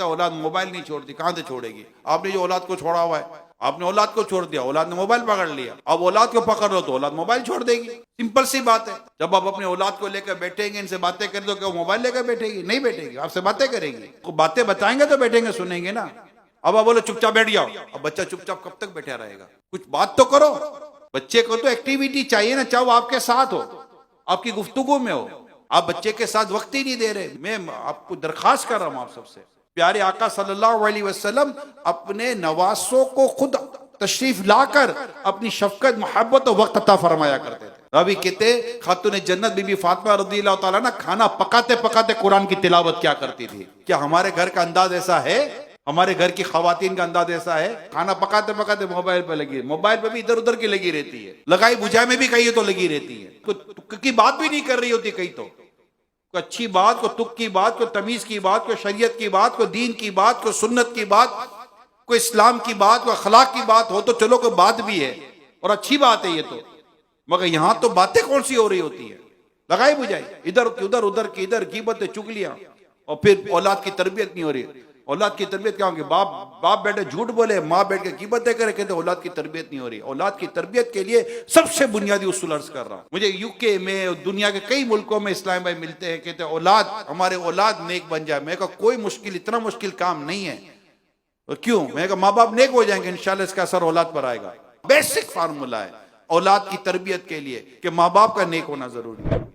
اولاد موبائل نہیں چھوڑتی، کہاں سے چھوڑے گی؟ آپ نے جو اولاد کو چھوڑا ہوا ہے، آپ نے اولاد کو چھوڑ دیا، اولاد نے موبائل پکڑ لیا، اب اولاد کو پکڑ لو تو اولاد موبائل چھوڑ دے گی۔ سمپل سی بات ہے۔ جب آپ اپنے اولاد کو لے کر بیٹھیں گے، ان سے باتیں کریں تو کیا وہ موبائل لے کر بیٹھے گی؟ نہیں بیٹھے گی، آپ سے باتیں کرے گی۔ باتیں بتائیں گے تو بیٹھیں گے، سنیں گے نا۔ اب آپ بولے چپ چاپ بیٹھ جاؤ، اب بچہ چپ چاپ کب تک بیٹھا رہے گا؟ کچھ بات تو کرو۔ بچے کو تو ایکٹیویٹی چاہیے نا، چاہے وہ آپ کے ساتھ ہو، آپ کی گفتگو میں ہو۔ آپ بچے کے ساتھ وقت ہی نہیں دے رہے۔ میں آپ کو درخواست کر رہا ہوں، آپ سب سے، پیارے آقا صلی اللہ علیہ وسلم اپنے نواسوں کو خود تشریف لا کر اپنی شفقت، محبت اور وقت عطا فرمایا کرتے تھے۔ ابھی کہتے خاتون جنت بی بی فاطمہ رضی اللہ تعالیٰ نا کھانا پکاتے پکاتے قرآن کی تلاوت کیا کرتی تھی۔ کیا ہمارے گھر کا انداز ایسا ہے؟ ہمارے گھر کی خواتین کا انداز ایسا ہے؟ کھانا پکاتے پکاتے موبائل پہ لگی، موبائل پہ بھی ادھر ادھر کی لگی رہتی ہے، لگائی بجھائی میں بھی کہیں تو لگی رہتی ہے، کوئی تک کی بات بھی نہیں کر رہی ہوتی کہیں تو، کوئی اچھی بات، کوئی تک کی بات، کوئی تمیز کی بات، کوئی شریعت کی بات، کوئی دین کی بات، کوئی سنت کی بات، کوئی اسلام کی بات، کوئی اخلاق کی بات ہو تو چلو کوئی بات بھی ہے اور اچھی بات ہے یہ تو، مگر یہاں تو باتیں کون سی ہو رہی ہوتی ہے؟ لگائی بجھائی، ادھر ادھر ادھر کی ادھر، غیبتیں، چگلیاں، اور پھر اولاد کی تربیت نہیں ہو رہی۔ اولاد کی تربیت کیا ہوگی؟ باپ بیٹھے جھوٹ بولے، ماں بیٹھ کے غیبتیں کرے، کہتے اولاد کی تربیت نہیں ہو رہی۔ اولاد کی تربیت کے لیے سب سے بنیادی اصول عرض کر رہا ہوں۔ مجھے یو کے میں، دنیا کے کئی ملکوں میں اسلام بھائی ملتے ہیں، کہتے اولاد، ہمارے اولاد نیک بن جائے۔ میں کہا کوئی مشکل، اتنا مشکل کام نہیں ہے۔ اور کیوں؟ میں کہا ماں باپ نیک ہو جائیں گے، انشاءاللہ اس کا اثر اولاد پر آئے گا۔ بیسک فارمولہ ہے اولاد کی تربیت کے لیے کہ ماں باپ کا نیک ہونا ضروری ہے۔